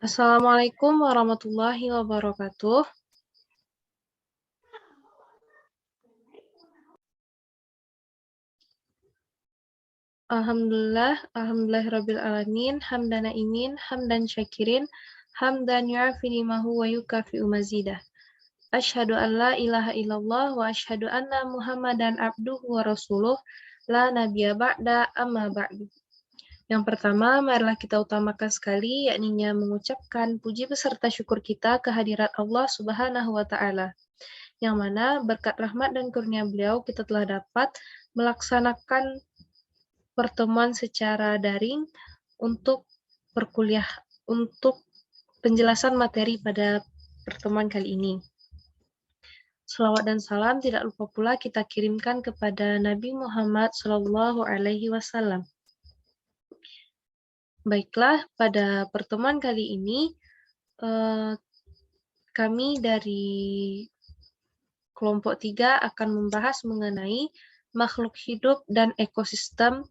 Assalamualaikum warahmatullahi wabarakatuh. Alhamdulillahirabbil alamin, hamdan naimin, hamdan syakirin, hamdan yu'afi ni'mahu wa yukafi'u mazidah. Asyhadu an la ilaha illallah wa asyhadu anna Muhammadan abduhu wa rasuluh, la nabiyya ba'da amma ba'du. Yang pertama, marilah kita utamakan sekali, yakninya mengucapkan puji beserta syukur kita kehadirat Allah Subhanahu wa Ta'ala, yang mana berkat rahmat dan kurnia beliau kita telah dapat melaksanakan pertemuan secara daring untuk penjelasan materi pada pertemuan kali ini. Salawat dan salam tidak lupa pula kita kirimkan kepada Nabi Muhammad SAW. Baiklah, pada pertemuan kali ini kami dari kelompok 3 akan membahas mengenai makhluk hidup dan ekosistem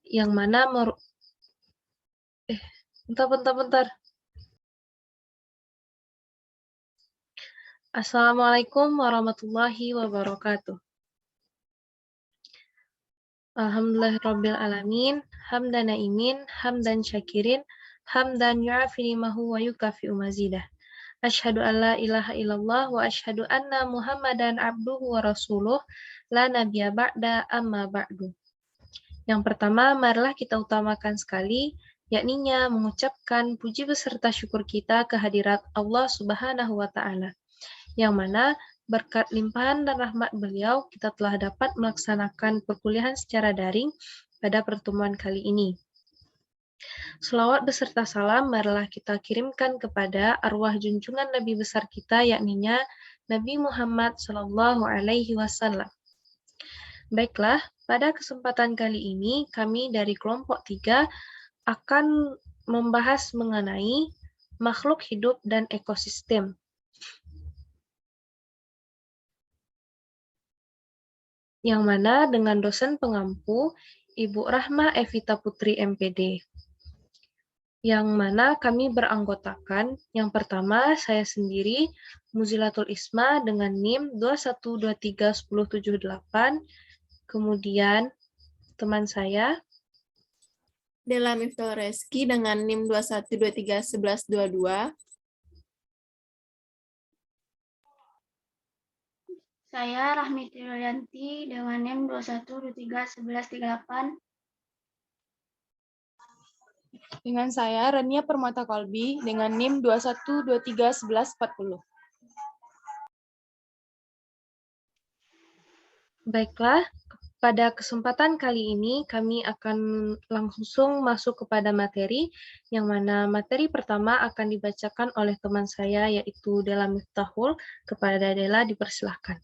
yang mana bentar. Assalamualaikum warahmatullahi wabarakatuh. Alhamdulillahirabbil alamin, hamdan naimin, hamdan syakirin, hamdan yu'afi ni'mahu wa yukafi'u mazidah. Asyhadu an la ilaha illallah wa asyhadu anna Muhammadan abduhu wa rasuluh, la nabiyya ba'da amma ba'du. Yang pertama, marilah kita utamakan sekali, yakninya mengucapkan puji beserta syukur kita kehadirat Allah Subhanahu wa Ta'ala, yang mana berkat limpahan dan rahmat beliau, kita telah dapat melaksanakan perkuliahan secara daring pada pertemuan kali ini. Selawat beserta salam marilah kita kirimkan kepada arwah junjungan Nabi besar kita, yakninya Nabi Muhammad SAW. Baiklah, pada kesempatan kali ini kami dari kelompok 3 akan membahas mengenai makhluk hidup dan ekosistem. Yang mana dengan dosen pengampu Ibu Rahma Evita Putri MPD. Yang mana kami beranggotakan, yang pertama saya sendiri, Muzilatul Isma dengan NIM 21231078, kemudian teman saya, Della Miftah Reski dengan NIM 21231122. Saya Rahmiti Yulianti dengan NIM 21231138. Dengan saya Rania Permata Kalbi dengan NIM 21231140. Baiklah, pada kesempatan kali ini kami akan langsung masuk kepada materi, yang mana materi pertama akan dibacakan oleh teman saya yaitu Della Miftahul. Kepada Della dipersilahkan.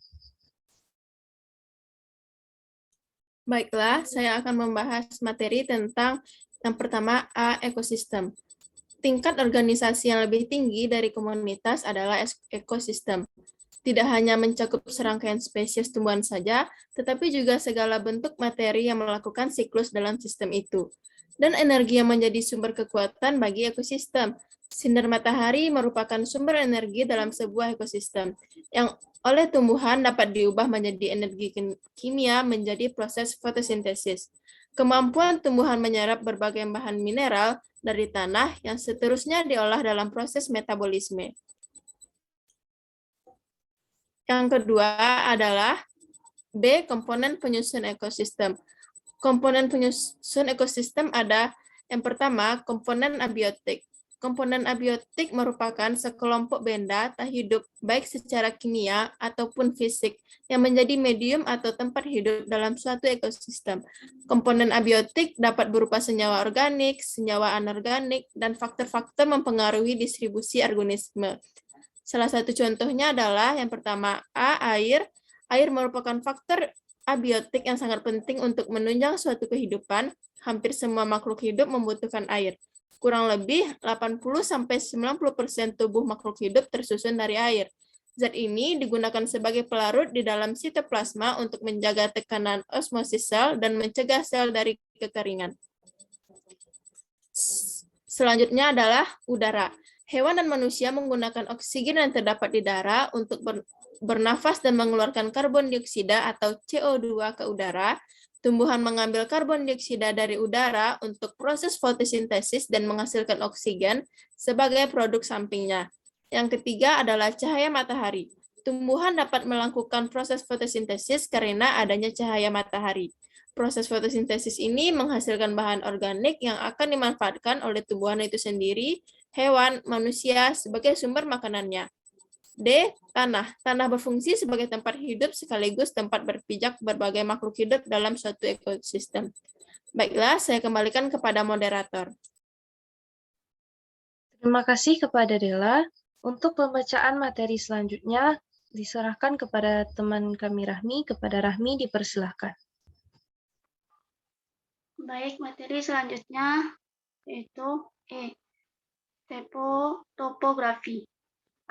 Baiklah, saya akan membahas materi tentang yang pertama, A. Ekosistem. Tingkat organisasi yang lebih tinggi dari komunitas adalah ekosistem. Tidak hanya mencakup serangkaian spesies tumbuhan saja, tetapi juga segala bentuk materi yang melakukan siklus dalam sistem itu. Dan energi yang menjadi sumber kekuatan bagi ekosistem. Sinar matahari merupakan sumber energi dalam sebuah ekosistem, yang oleh tumbuhan dapat diubah menjadi energi kimia menjadi proses fotosintesis. Kemampuan tumbuhan menyerap berbagai bahan mineral dari tanah yang seterusnya diolah dalam proses metabolisme. Yang kedua adalah B. Komponen penyusun ekosistem. Komponen penyusun ekosistem ada yang pertama, komponen abiotik. Komponen abiotik merupakan sekelompok benda tak hidup baik secara kimia ataupun fisik yang menjadi medium atau tempat hidup dalam suatu ekosistem. Komponen abiotik dapat berupa senyawa organik, senyawa anorganik, dan faktor-faktor mempengaruhi distribusi organisme. Salah satu contohnya adalah yang pertama A. Air. Air merupakan faktor abiotik yang sangat penting untuk menunjang suatu kehidupan. Hampir semua makhluk hidup membutuhkan air. Kurang lebih 80-90% tubuh makhluk hidup tersusun dari air. Zat ini digunakan sebagai pelarut di dalam sitoplasma untuk menjaga tekanan osmosis sel dan mencegah sel dari kekeringan. Selanjutnya adalah udara. Hewan dan manusia menggunakan oksigen yang terdapat di darah untuk bernafas dan mengeluarkan karbon dioksida atau CO2 ke udara. Tumbuhan mengambil karbon dioksida dari udara untuk proses fotosintesis dan menghasilkan oksigen sebagai produk sampingnya. Yang ketiga adalah cahaya matahari. Tumbuhan dapat melakukan proses fotosintesis karena adanya cahaya matahari. Proses fotosintesis ini menghasilkan bahan organik yang akan dimanfaatkan oleh tumbuhan itu sendiri, hewan, manusia sebagai sumber makanannya. D. Tanah. Tanah berfungsi sebagai tempat hidup sekaligus tempat berpijak berbagai makhluk hidup dalam suatu ekosistem. Baiklah, saya kembalikan kepada moderator. Terima kasih kepada Della. Untuk pembacaan materi selanjutnya diserahkan kepada teman kami Rahmi. Kepada Rahmi dipersilahkan. Baik, materi selanjutnya yaitu topografi.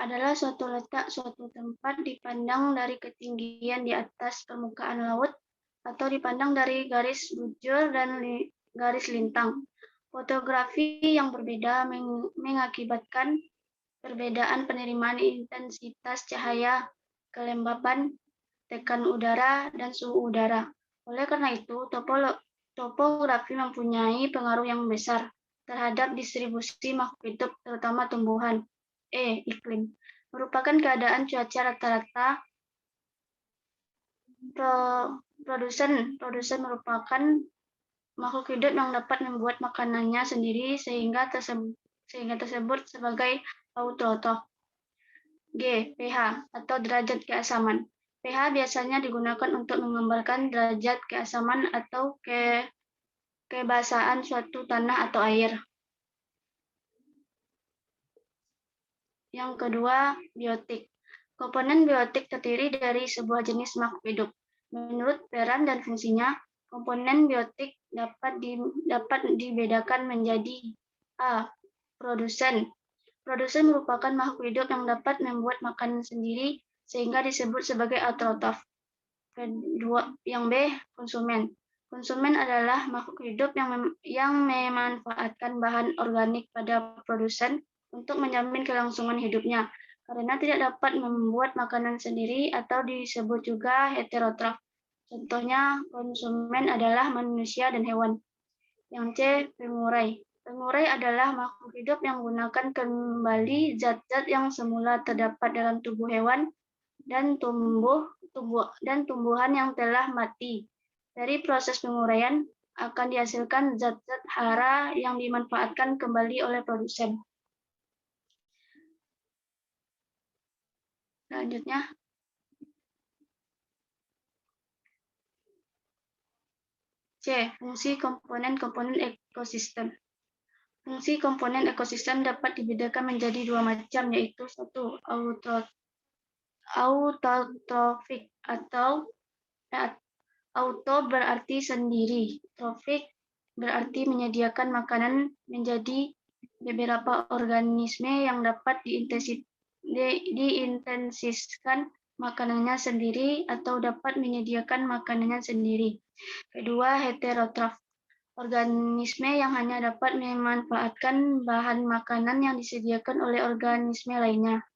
Adalah suatu letak suatu tempat dipandang dari ketinggian di atas permukaan laut atau dipandang dari garis bujur dan garis lintang. Fotografi yang berbeda mengakibatkan perbedaan penerimaan intensitas cahaya, kelembaban, tekan udara, dan suhu udara. Oleh karena itu, topografi mempunyai pengaruh yang besar terhadap distribusi makhluk hidup, terutama tumbuhan. Iklim merupakan keadaan cuaca rata-rata. Produsen merupakan makhluk hidup yang dapat membuat makanannya sendiri sehingga tersebut sebagai autotrof. G. pH atau derajat keasaman. pH biasanya digunakan untuk menggambarkan derajat keasaman atau kebasaan suatu tanah atau air. Yang kedua, biotik. Komponen biotik terdiri dari sebuah jenis makhluk hidup. Menurut peran dan fungsinya, komponen biotik dapat dibedakan menjadi A. Produsen. Produsen merupakan makhluk hidup yang dapat membuat makanan sendiri sehingga disebut sebagai autotrof. Kedua, yang B. Konsumen. Konsumen adalah makhluk hidup yang memanfaatkan bahan organik pada produsen untuk menjamin kelangsungan hidupnya, karena tidak dapat membuat makanan sendiri atau disebut juga heterotrof. Contohnya, konsumen adalah manusia dan hewan. Yang C. Pengurai. Pengurai adalah makhluk hidup yang menggunakan kembali zat-zat yang semula terdapat dalam tubuh hewan dan tumbuhan yang telah mati. Dari proses penguraian akan dihasilkan zat-zat hara yang dimanfaatkan kembali oleh produsen. Selanjutnya, C. Fungsi komponen-komponen ekosistem. Fungsi komponen ekosistem dapat dibedakan menjadi dua macam, yaitu satu, autotrofik atau auto berarti sendiri, trofik berarti menyediakan makanan menjadi beberapa organisme yang dapat diintensifkan makanannya sendiri atau dapat menyediakan makanannya sendiri. Kedua, heterotrof. Organisme yang hanya dapat memanfaatkan bahan makanan yang disediakan oleh organisme lainnya.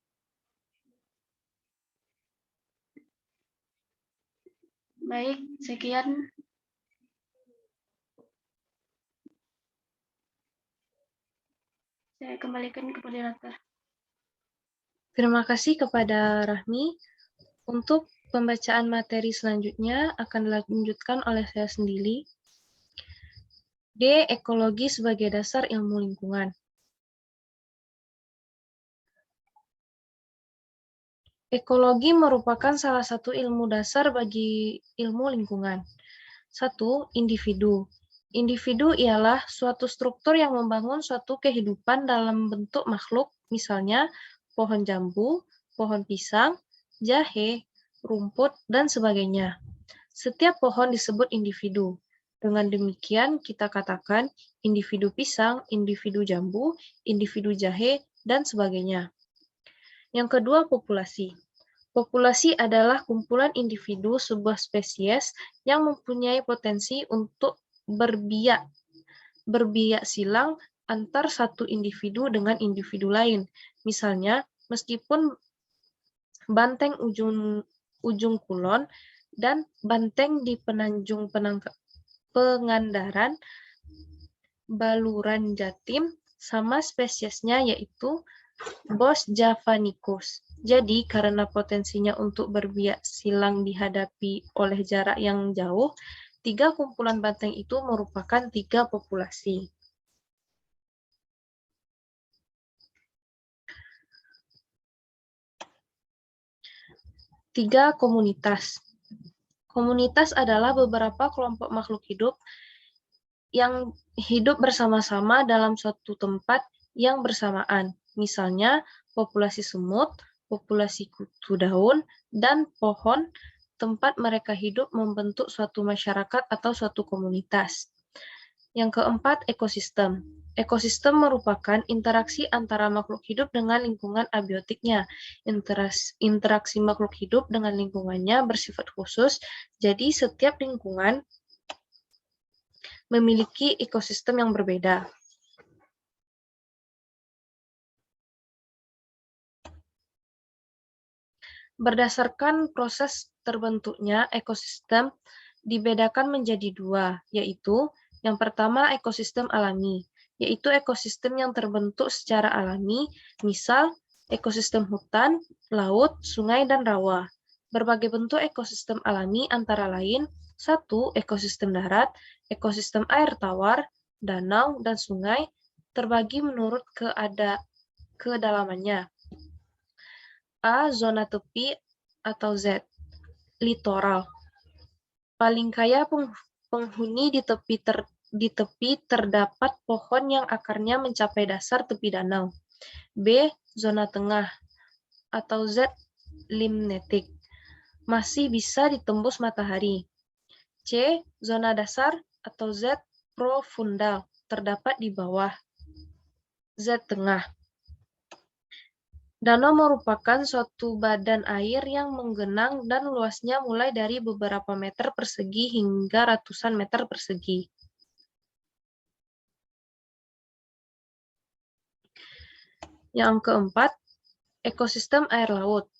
Baik, sekian. Saya kembalikan ke moderator. Terima kasih kepada Rahmi. Untuk pembacaan materi selanjutnya akan dilanjutkan oleh saya sendiri. D. Ekologi sebagai dasar ilmu lingkungan. Ekologi merupakan salah satu ilmu dasar bagi ilmu lingkungan. 1. Individu. Individu ialah suatu struktur yang membangun suatu kehidupan dalam bentuk makhluk, misalnya pohon jambu, pohon pisang, jahe, rumput, dan sebagainya. Setiap pohon disebut individu. Dengan demikian, kita katakan individu pisang, individu jambu, individu jahe, dan sebagainya. Yang kedua, populasi. Populasi adalah kumpulan individu sebuah spesies yang mempunyai potensi untuk berbiak silang antar satu individu dengan individu lain. Misalnya, meskipun banteng ujung kulon dan banteng di penanjung Pengandaran, Baluran Jatim, sama spesiesnya yaitu Bos javanicus. Jadi, karena potensinya untuk berbiak silang dihadapi oleh jarak yang jauh, 3 kumpulan banteng itu merupakan 3 populasi. Tiga komunitas. Komunitas adalah beberapa kelompok makhluk hidup yang hidup bersama-sama dalam suatu tempat yang bersamaan. Misalnya, populasi semut, populasi kutu daun, dan pohon. Tempat mereka hidup membentuk suatu masyarakat atau suatu komunitas. Yang keempat, ekosistem. Ekosistem merupakan interaksi antara makhluk hidup dengan lingkungan abiotiknya. Interaksi makhluk hidup dengan lingkungannya bersifat khusus, jadi setiap lingkungan memiliki ekosistem yang berbeda. Berdasarkan proses terbentuknya ekosistem dibedakan menjadi 2, yaitu yang pertama ekosistem alami, yaitu ekosistem yang terbentuk secara alami, misal ekosistem hutan, laut, sungai, dan rawa. Berbagai bentuk ekosistem alami antara lain 1. Ekosistem darat, ekosistem air tawar, danau, dan sungai terbagi menurut kedalamannya. A. Zona tepi atau Z. Litoral. Paling kaya penghuni di tepi terdapat pohon yang akarnya mencapai dasar tepi danau. B. Zona tengah atau Z. Limnetik. Masih bisa ditembus matahari. C. Zona dasar atau Z. Profundal. Terdapat di bawah. Z. Tengah. Danau merupakan suatu badan air yang menggenang dan luasnya mulai dari beberapa meter persegi hingga ratusan meter persegi. Yang keempat, ekosistem air laut,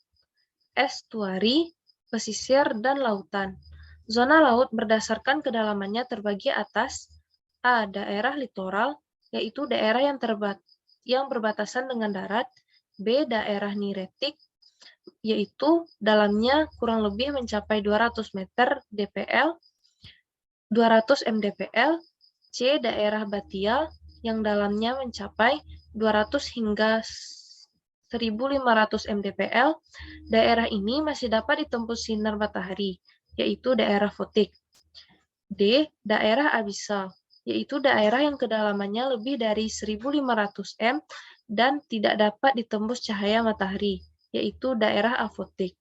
estuari, pesisir, dan lautan. Zona laut berdasarkan kedalamannya terbagi atas A. Daerah litoral, yaitu daerah yang berbatasan dengan darat. B. Daerah niretik, yaitu dalamnya kurang lebih mencapai 200 meter dpl, 200 mdpl. C. Daerah batial, yang dalamnya mencapai 200 hingga 1500 mdpl. Daerah ini masih dapat ditembus sinar matahari, yaitu daerah fotik. D. Daerah abisal, yaitu daerah yang kedalamannya lebih dari 1500 m dan tidak dapat ditembus cahaya matahari, yaitu daerah afotik.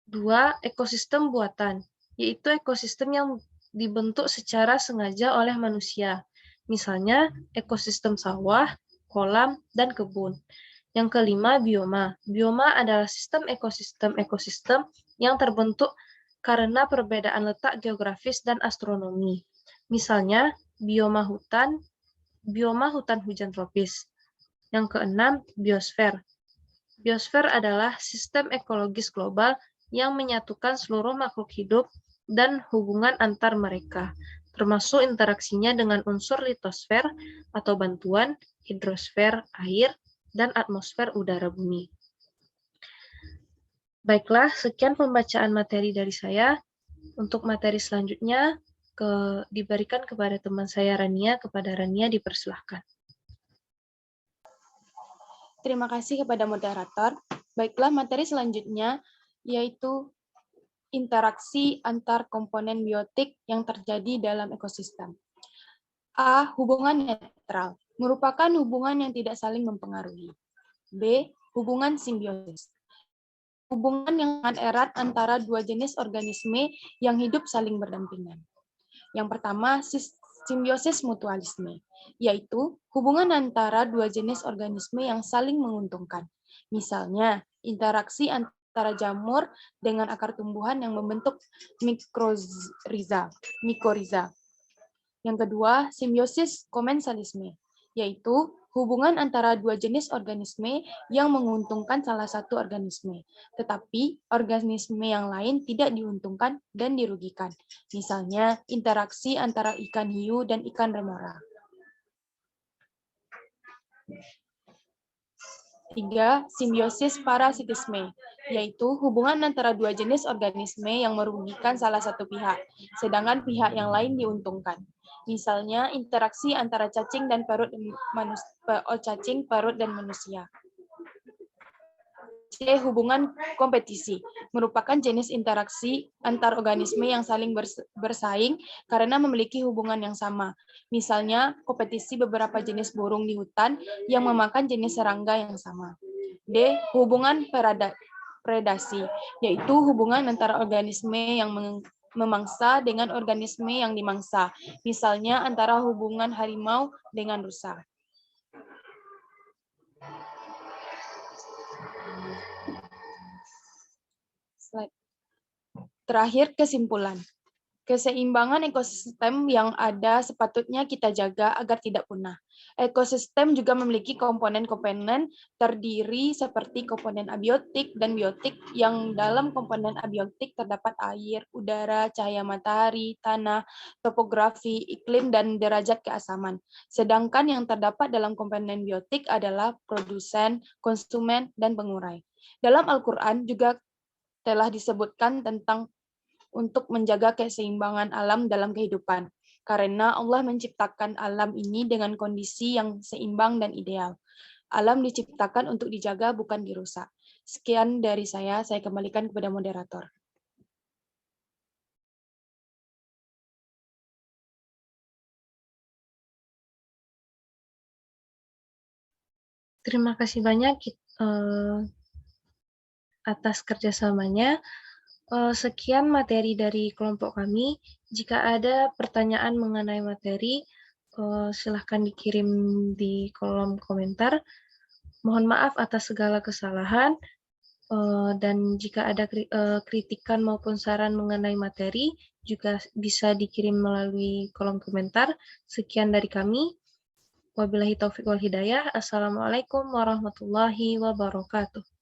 Dua, ekosistem buatan, yaitu ekosistem yang dibentuk secara sengaja oleh manusia. Misalnya, ekosistem sawah, kolam, dan kebun. Yang kelima, bioma. Bioma adalah sistem ekosistem yang terbentuk karena perbedaan letak geografis dan astronomi. Misalnya, bioma hutan hujan tropis. Yang keenam, biosfer. Biosfer adalah sistem ekologis global yang menyatukan seluruh makhluk hidup dan hubungan antar mereka, termasuk interaksinya dengan unsur litosfer atau bantuan, hidrosfer air, dan atmosfer udara bumi. Baiklah, sekian pembacaan materi dari saya. Untuk materi selanjutnya diberikan kepada teman saya Rania. Kepada Rania dipersilahkan. Terima kasih kepada moderator. Baiklah, materi selanjutnya yaitu interaksi antar komponen biotik yang terjadi dalam ekosistem. A. Hubungan netral, merupakan hubungan yang tidak saling mempengaruhi. B. Hubungan simbiosis, hubungan yang sangat erat antara dua jenis organisme yang hidup saling berdampingan. Yang pertama, simbiosis mutualisme, yaitu hubungan antara dua jenis organisme yang saling menguntungkan. Misalnya, interaksi antara antara jamur dengan akar tumbuhan yang membentuk mikoriza. Yang kedua, simbiosis komensalisme, yaitu hubungan antara dua jenis organisme yang menguntungkan salah satu organisme, tetapi organisme yang lain tidak diuntungkan dan dirugikan. Misalnya, interaksi antara ikan hiu dan ikan remora. 3. Simbiosis parasitisme, yaitu hubungan antara dua jenis organisme yang merugikan salah satu pihak, sedangkan pihak yang lain diuntungkan. Misalnya, interaksi antara cacing dan parut dan manusia. C. Hubungan kompetisi, merupakan jenis interaksi antar organisme yang saling bersaing karena memiliki hubungan yang sama. Misalnya, kompetisi beberapa jenis burung di hutan yang memakan jenis serangga yang sama. D. Hubungan predasi, yaitu hubungan antara organisme yang memangsa dengan organisme yang dimangsa. Misalnya, antara hubungan harimau dengan rusa. Terakhir, kesimpulan. Keseimbangan ekosistem yang ada sepatutnya kita jaga agar tidak punah. Ekosistem juga memiliki komponen-komponen terdiri seperti komponen abiotik dan biotik, yang dalam komponen abiotik terdapat air, udara, cahaya matahari, tanah, topografi, iklim, dan derajat keasaman. Sedangkan yang terdapat dalam komponen biotik adalah produsen, konsumen, dan pengurai. Dalam Al-Quran juga telah disebutkan tentang untuk menjaga keseimbangan alam dalam kehidupan, karena Allah menciptakan alam ini dengan kondisi yang seimbang dan ideal. Alam diciptakan untuk dijaga, bukan dirusak. Sekian dari saya kembalikan kepada moderator. Terima kasih banyak atas kerjasamanya. Sekian materi dari kelompok kami. Jika ada pertanyaan mengenai materi, silahkan dikirim di kolom komentar. Mohon maaf atas segala kesalahan, dan jika ada kritikan maupun saran mengenai materi, juga bisa dikirim melalui kolom komentar. Sekian dari kami. Wabillahi taufiq wal hidayah. Assalamualaikum warahmatullahi wabarakatuh.